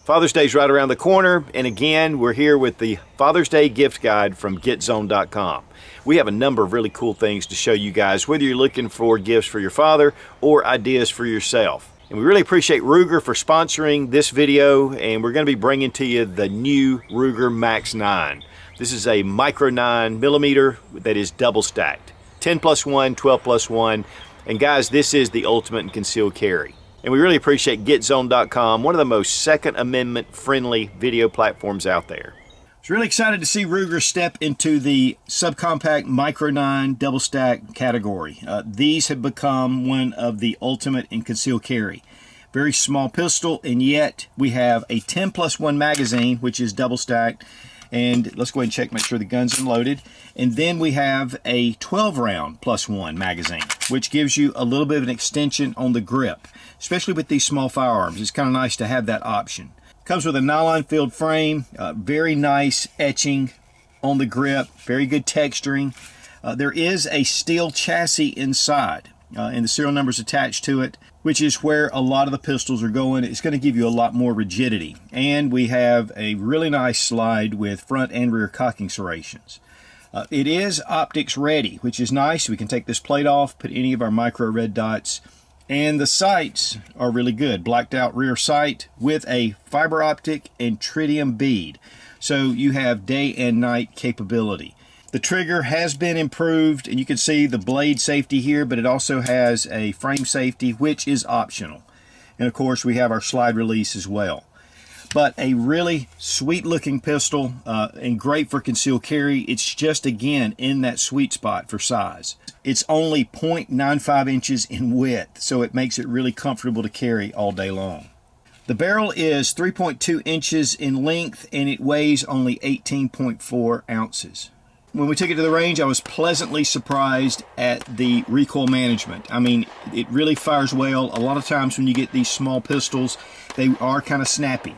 Father's Day is right around the corner, and again, we're here with the Father's Day gift guide from Getzone.com. We have a number of really cool things to show you guys, whether you're looking for gifts for your father or ideas for yourself. And we really appreciate Ruger for sponsoring this video, and we're going to be bringing to you the new Ruger Max 9. This is a micro 9mm that is double stacked. 10+1, 12+1, and guys, this is the ultimate in concealed carry. And we really appreciate Getzone.com, one of the most Second Amendment friendly video platforms out there. I was really excited to see Ruger step into the subcompact micro 9 double stack category. These have become one of the ultimate in concealed carry. Very small pistol, and yet we have a 10+1 magazine, which is double stacked. And let's go ahead and check, make sure the gun's unloaded. And then we have a 12 round +1 magazine, which gives you a little bit of an extension on the grip, especially with these small firearms. It's kind of nice to have that option. Comes with a nylon filled frame, very nice etching on the grip, very good texturing. There is a steel chassis inside, and the serial number's attached to it, which is where a lot of the pistols are going. It's going to give you a lot more rigidity. And we have a really nice slide with front and rear cocking serrations. It is optics ready, which is nice. We can take this plate off, put any of our micro red dots, and the sights are really good. Blacked out rear sight with a fiber optic and tritium bead. So you have day and night capability. The trigger has been improved, and you can see the blade safety here, but it also has a frame safety, which is optional. And of course, we have our slide release as well. But a really sweet looking pistol, and great for concealed carry. It's just, again, in that sweet spot for size. It's only 0.95 inches in width, so it makes it really comfortable to carry all day long. The barrel is 3.2 inches in length, and it weighs only 18.4 ounces. When we took it to the range, I was pleasantly surprised at the recoil management. I mean, it really fires well. A lot of times when you get these small pistols, they are kind of snappy,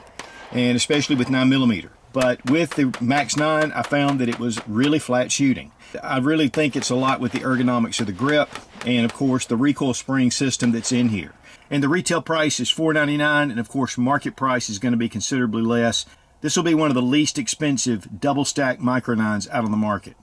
and especially with 9mm. But with the Max 9, I found that it was really flat shooting. I really think it's a lot with the ergonomics of the grip, and of course the recoil spring system that's in here. And the retail price is $4.99, and of course market price is going to be considerably less. This will be one of the least expensive double stack micro 9s out on the market.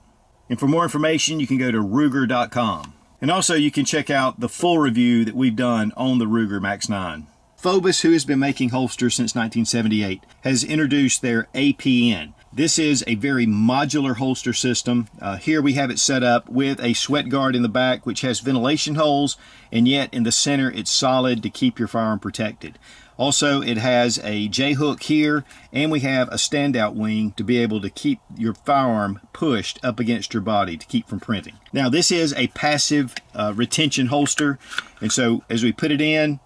And for more information, you can go to Ruger.com. And also you can check out the full review that we've done on the Ruger Max 9. Phobus, who has been making holsters since 1978, has introduced their APN. This is a very modular holster system. Here we have it set up with a sweat guard in the back, which has ventilation holes, and yet in the center it's solid to keep your firearm protected. Also, it has a J-hook here, and we have a standout wing to be able to keep your firearm pushed up against your body to keep from printing. Now, this is a passive retention holster, and so as we put it in,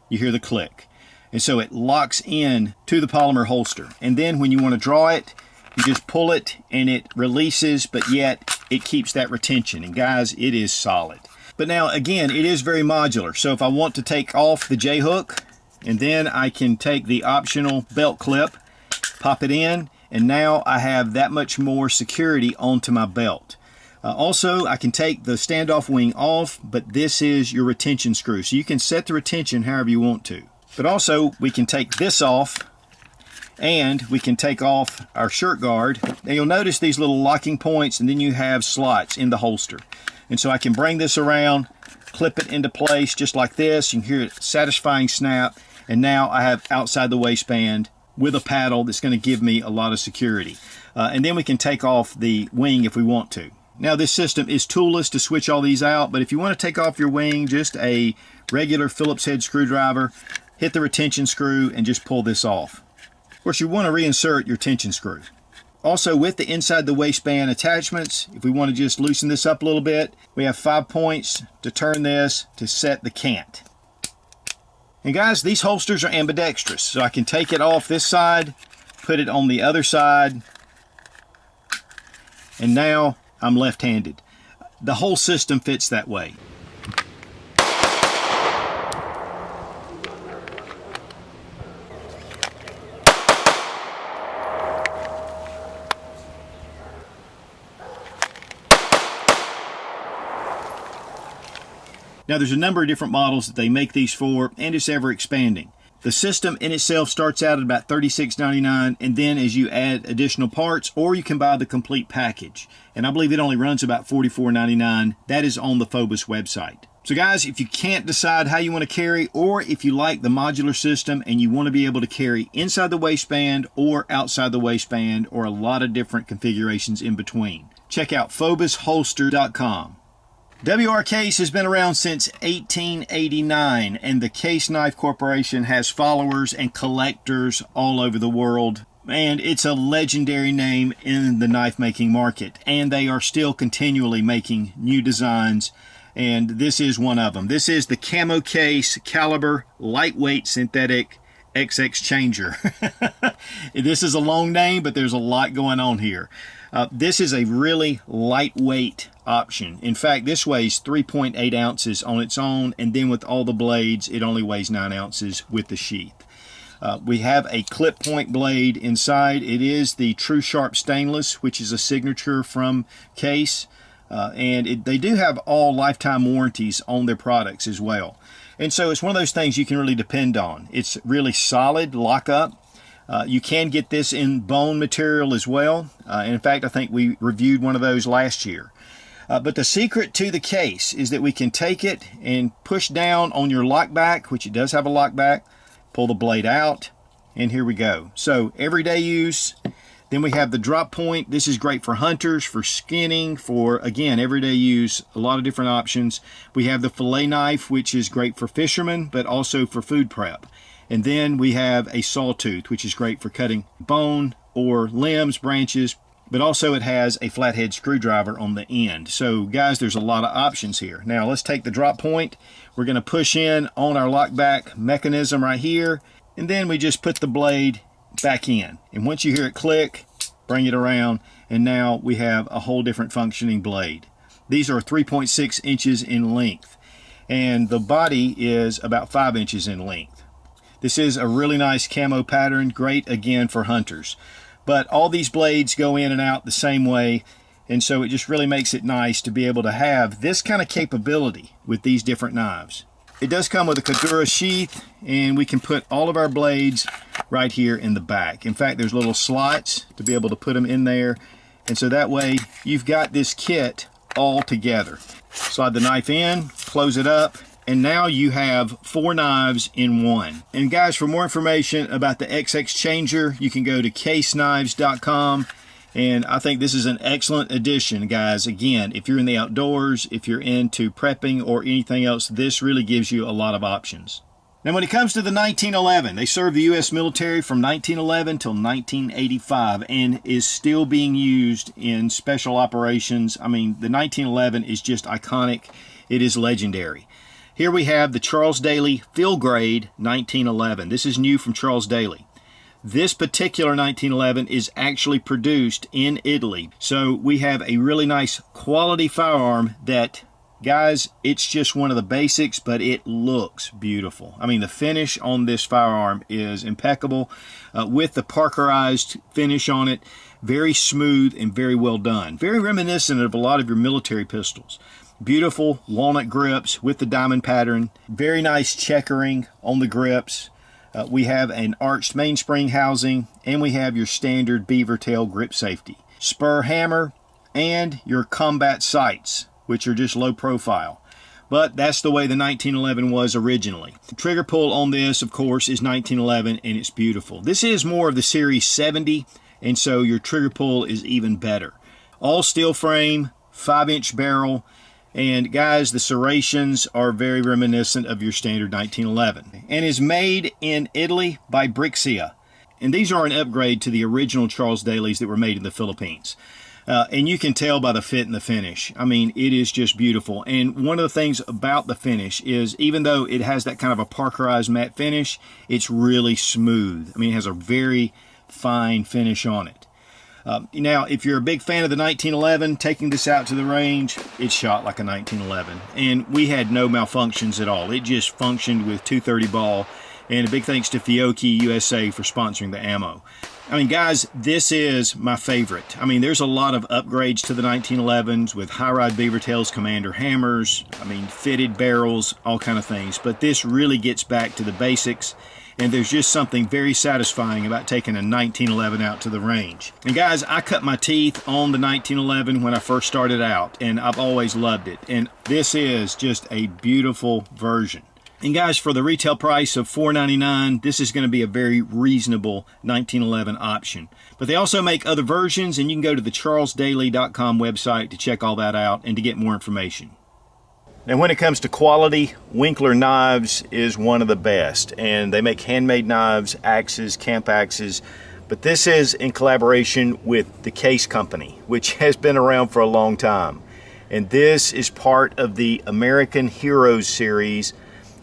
you hear the click. And so it locks in to the polymer holster. And then when you want to draw it, you just pull it and it releases, but yet it keeps that retention. And guys, it is solid. But now, again, it is very modular. So if I want to take off the J-hook, and then I can take the optional belt clip, pop it in, and now I have that much more security onto my belt. Also, I can take the standoff wing off, but this is your retention screw. So you can set the retention however you want to. But also, we can take this off, and we can take off our shirt guard. Now you'll notice these little locking points, and then you have slots in the holster. And so I can bring this around, clip it into place just like this. You can hear it satisfying snap. And now I have outside the waistband with a paddle that's going to give me a lot of security. And then we can take off the wing if we want to. Now this system is toolless to switch all these out, but if you want to take off your wing, just a regular Phillips head screwdriver, hit the retention screw and just pull this off. Of course, you want to reinsert your tension screw. Also, with the inside the waistband attachments, if we want to just loosen this up a little bit, we have 5 points to turn this to set the cant. And guys, these holsters are ambidextrous, so I can take it off this side, put it on the other side, and now I'm left-handed. The whole system fits that way. Now there's a number of different models that they make these for, and it's ever expanding. The system in itself starts out at about $36.99, and then as you add additional parts, or you can buy the complete package. And I believe it only runs about $44.99. That is on the Phobus website. So guys, if you can't decide how you want to carry, or if you like the modular system and you want to be able to carry inside the waistband or outside the waistband, or a lot of different configurations in between, check out phobusholster.com. WR Case has been around since 1889, and the Case Knife Corporation has followers and collectors all over the world, and it's a legendary name in the knife making market, and they are still continually making new designs, and this is one of them. This is the Camo Case Caliber Lightweight Synthetic XX Changer. This is a long name, but there's a lot going on here. This is a really lightweight option. In fact, this weighs 3.8 ounces on its own, and then with all the blades, it only weighs 9 ounces with the sheath. We have a clip point blade inside. It is the True Sharp Stainless, which is a signature from Case, and they do have all lifetime warranties on their products as well. And so it's one of those things you can really depend on. It's really solid, lock up. You can get this in bone material as well. And in fact, I think we reviewed one of those last year. But the secret to the case is that we can take it and push down on your lockback, which it does have a lockback, pull the blade out, and here we go. So everyday use. Then we have the drop point. This is great for hunters, for skinning, for, again, everyday use, a lot of different options. We have the fillet knife, which is great for fishermen, but also for food prep. And then we have a sawtooth, which is great for cutting bone or limbs, branches, but also it has a flathead screwdriver on the end. So guys, there's a lot of options here. Now let's take the drop point. We're going to push in on our lockback mechanism right here, and then we just put the blade back in. And once you hear it click, bring it around, and now we have a whole different functioning blade. These are 3.6 inches in length, and the body is about 5 inches in length. This is a really nice camo pattern, great again for hunters. But all these blades go in and out the same way, and so it just really makes it nice to be able to have this kind of capability with these different knives. It does come with a Kadura sheath, and we can put all of our blades right here in the back. In fact, there's little slots to be able to put them in there, and so that way you've got this kit all together. Slide the knife in, close it up, and now you have 4 knives in one. And guys, for more information about the XX Changer, you can go to caseknives.com. And I think this is an excellent addition, guys. Again, if you're in the outdoors, if you're into prepping or anything else, this really gives you a lot of options. Now, when it comes to the 1911, they served the U.S. military from 1911 till 1985 and is still being used in special operations. I mean, the 1911 is just iconic. It is legendary. Here we have the Charles Daly Field Grade 1911. This is new from Charles Daly. This particular 1911 is actually produced in Italy. So we have a really nice quality firearm that, guys, it's just one of the basics, but it looks beautiful. I mean, the finish on this firearm is impeccable with the Parkerized finish on it. Very smooth and very well done. Very reminiscent of a lot of your military pistols. Beautiful walnut grips with the diamond pattern. Very nice checkering on the grips. We have an arched mainspring housing, and we have your standard beaver tail grip safety. Spur hammer, and your combat sights, which are just low profile. But that's the way the 1911 was originally. The trigger pull on this, of course, is 1911, and it's beautiful. This is more of the Series 70, and so your trigger pull is even better. All steel frame, 5-inch barrel, and guys, the serrations are very reminiscent of your standard 1911, and is made in Italy by Brixia. And these are an upgrade to the original Charles Dalys that were made in the Philippines. And you can tell by the fit and the finish. I mean, it is just beautiful. And one of the things about the finish is, even though it has that kind of a Parkerized matte finish, it's really smooth. I mean, it has a very fine finish on it. Now, if you're a big fan of the 1911, taking this out to the range, it shot like a 1911. And we had no malfunctions at all. It just functioned with 230 ball. And a big thanks to Fiocchi USA for sponsoring the ammo. I mean, guys, this is my favorite. I mean, there's a lot of upgrades to the 1911s with high-ride beaver tails, commander hammers, I mean, fitted barrels, all kind of things. But this really gets back to the basics. And there's just something very satisfying about taking a 1911 out to the range. And guys, I cut my teeth on the 1911 when I first started out, and I've always loved it. And this is just a beautiful version. And guys, for the retail price of $4.99, this is going to be a very reasonable 1911 option. But they also make other versions, and you can go to the charlesdaly.com website to check all that out and to get more information. Now, when it comes to quality, Winkler Knives is one of the best, and they make handmade knives, axes, camp axes, but this is in collaboration with the Case Company, which has been around for a long time. And this is part of the American Heroes series.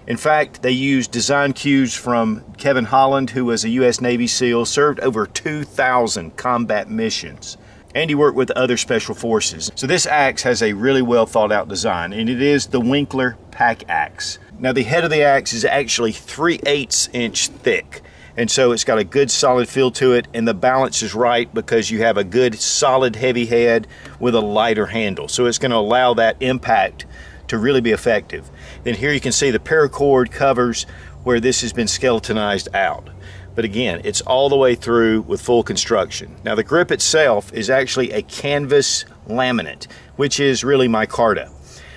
In fact, they use design cues from Kevin Holland, who was a U.S. Navy SEAL, served over 2,000 combat missions. And he worked with other special forces. So this axe has a really well thought out design, and it is the Winkler Pack Axe. Now the head of the axe is actually 3/8 inch thick, and so it's got a good solid feel to it, and the balance is right because you have a good solid heavy head with a lighter handle. So it's going to allow that impact to really be effective. Then here you can see the paracord covers where this has been skeletonized out. But again, it's all the way through with full construction. Now the grip itself is actually a canvas laminate, which is really micarta.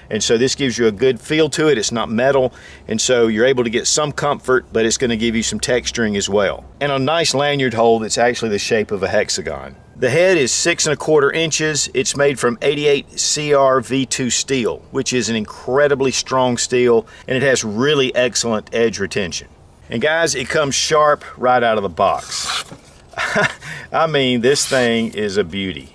And so this gives you a good feel to it. It's not metal, and so you're able to get some comfort, but it's going to give you some texturing as well. And a nice lanyard hole that's actually the shape of a hexagon. The head is 6 1/4 inches. It's made from 88 CR V2 steel, which is an incredibly strong steel, and it has really excellent edge retention. And guys, it comes sharp right out of the box. I mean, this thing is a beauty.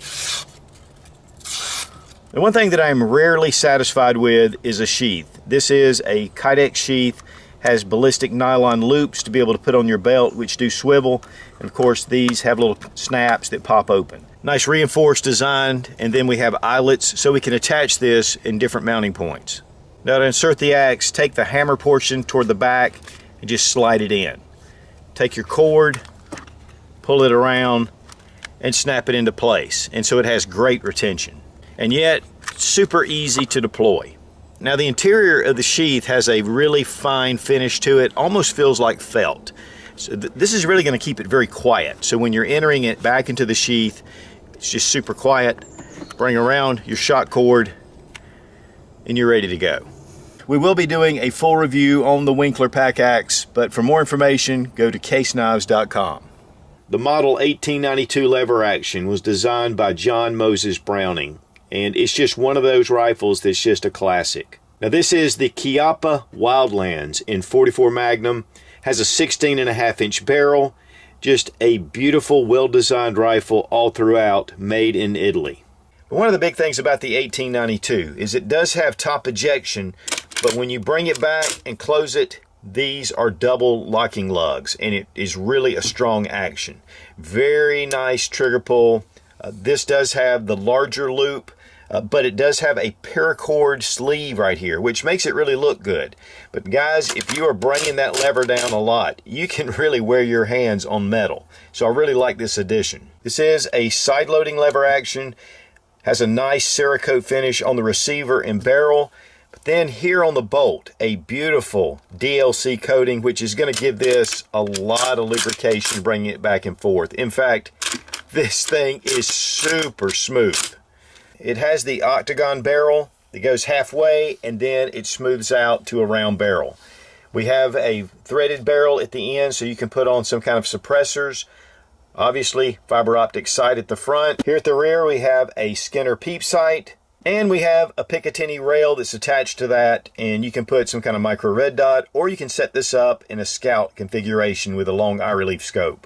The one thing that I am rarely satisfied with is a sheath. This is a Kydex sheath, has ballistic nylon loops to be able to put on your belt, which do swivel. And of course, these have little snaps that pop open. Nice reinforced design, and then we have eyelets so we can attach this in different mounting points. Now to insert the axe, take the hammer portion toward the back and just slide it in. Take your cord, pull it around, and snap it into place. And so it has great retention. And yet, super easy to deploy. Now the interior of the sheath has a really fine finish to it, almost feels like felt. So this is really going to keep it very quiet. So when you're entering it back into the sheath, it's just super quiet. Bring around your shot cord, and you're ready to go. We will be doing a full review on the Winkler Pack Axe, but for more information, go to caseknives.com. The model 1892 lever action was designed by John Moses Browning, and it's just one of those rifles that's just a classic. Now this is the Chiappa Wildlands in 44 Magnum, has a 16.5 inch barrel, just a beautiful, well-designed rifle all throughout, made in Italy. But one of the big things about the 1892 is it does have top ejection, but when you bring it back and close it, these are double locking lugs, and it is really a strong action. Very nice trigger pull. This does have the larger loop, but it does have a paracord sleeve right here, which makes it really look good. But guys, if you are bringing that lever down a lot, you can really wear your hands on metal. So I really like this addition. This is a side-loading lever action, has a nice Cerakote finish on the receiver and barrel. But then here on the bolt, a beautiful DLC coating, which is going to give this a lot of lubrication, bringing it back and forth. In fact, this thing is super smooth. It has the octagon barrel that goes halfway, and then it smooths out to a round barrel. We have a threaded barrel at the end, so you can put on some kind of suppressors. Obviously, fiber optic sight at the front. Here at the rear, we have a Skinner peep sight. And we have a Picatinny rail that's attached to that, and you can put some kind of micro red dot, or you can set this up in a scout configuration with a long eye relief scope.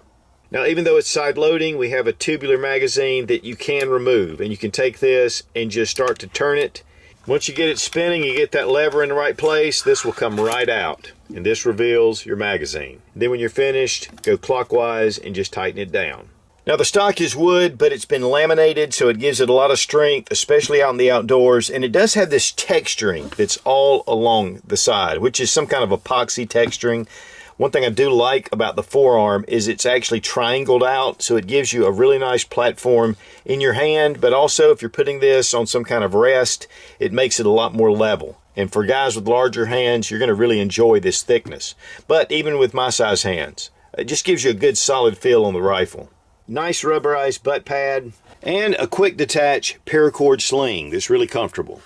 Now, even though it's side loading, we have a tubular magazine that you can remove, and you can take this and just start to turn it. Once you get it spinning, you get that lever in the right place, this will come right out, and this reveals your magazine. Then when you're finished, go clockwise and just tighten it down. Now the stock is wood, but it's been laminated, so it gives it a lot of strength, especially out in the outdoors. And it does have this texturing that's all along the side, which is some kind of epoxy texturing. One thing I do like about the forearm is it's actually triangled out, so it gives you a really nice platform in your hand, but also if you're putting this on some kind of rest, it makes it a lot more level. And for guys with larger hands, you're going to really enjoy this thickness. But even with my size hands, it just gives you a good solid feel on the rifle. Nice rubberized butt pad and a quick detach paracord sling that's really comfortable.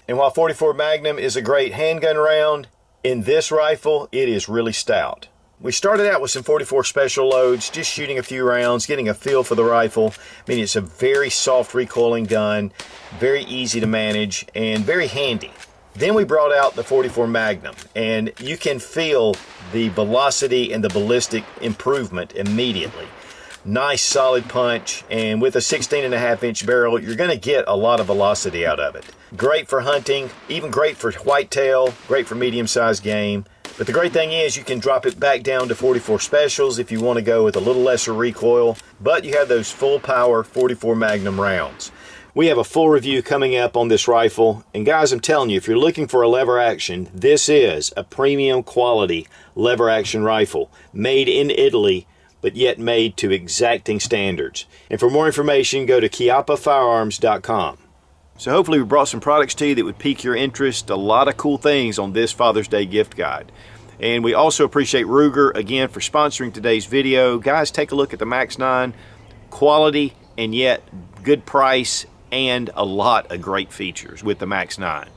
And while 44 Magnum is a great handgun round, in this rifle, it is really stout. We started out with some 44 special loads, just shooting a few rounds, getting a feel for the rifle. I mean, it's a very soft recoiling gun, very easy to manage, and very handy. Then we brought out the 44 Magnum, and you can feel the velocity and the ballistic improvement immediately. Nice solid punch, and with a 16.5-inch barrel, you're going to get a lot of velocity out of it. Great for hunting, even great for whitetail, great for medium-sized game. But the great thing is you can drop it back down to 44 specials if you want to go with a little lesser recoil, but you have those full power 44 Magnum rounds. We have a full review coming up on this rifle, and guys, I'm telling you, if you're looking for a lever action, this is a premium quality lever action rifle, made in Italy, but yet made to exacting standards. And for more information, go to chiappafirearms.com. So hopefully we brought some products to you that would pique your interest. A lot of cool things on this Father's Day gift guide. And we also appreciate Ruger, again, for sponsoring today's video. Guys, take a look at the Max 9. Quality and yet good price and a lot of great features with the Max 9.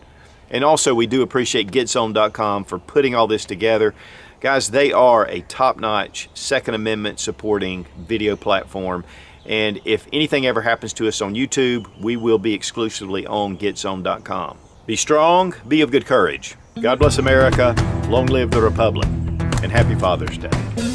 And also we do appreciate Getzone.com for putting all this together. Guys, they are a top-notch Second Amendment supporting video platform. And if anything ever happens to us on YouTube, we will be exclusively on Getzone.com. Be strong, be of good courage. God bless America, long live the Republic, and happy Father's Day.